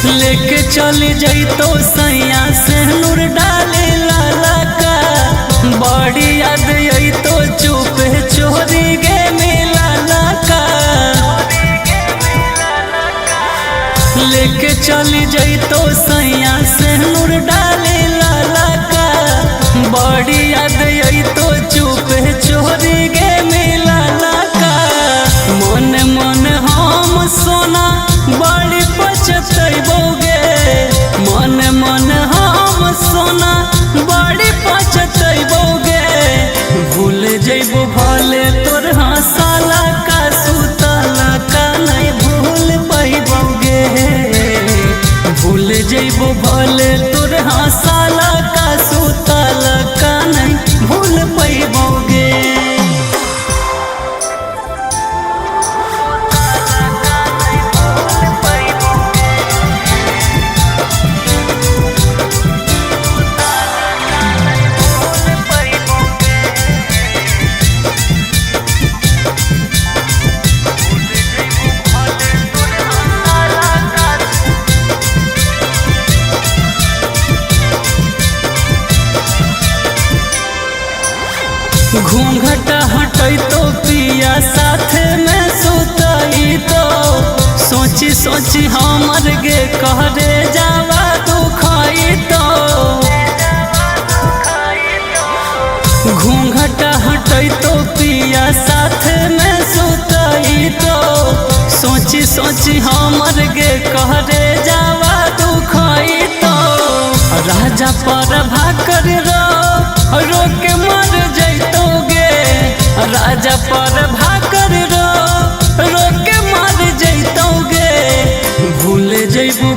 लेके चली जैतो सैया से नूर डाले लाला का बड़ी याद आई तो चुपे चोरी गे मेला का लेके चली जैतो सैया से नूर डाले लाला का बड़ी याद आई तो चुपे चोरी गे मेला का मन मन हम सोना बड़ी पछतैबोगे मन मन हम सोना बड़ी पछतैबोगे भूल जइबो भले तोर हंसाला का सुतला का नहीं भूल पैबोगे भूल जइबो भले तोर हंसाला का सुतला का नहीं भूल पैबोगे। घूंघट हटई तो पिया साथ में सुतई तो सोची सोची हमर गे कहरे जावा दुखई तो घूंघट हटई तो पिया साथ में सुतई तो सोची सोची हमर गे कहरे जावा दुखई तो राजा पर भाकर रो के मर जैतोगे राजा पर भाकर रो के मर जैतोगे भूल जइबू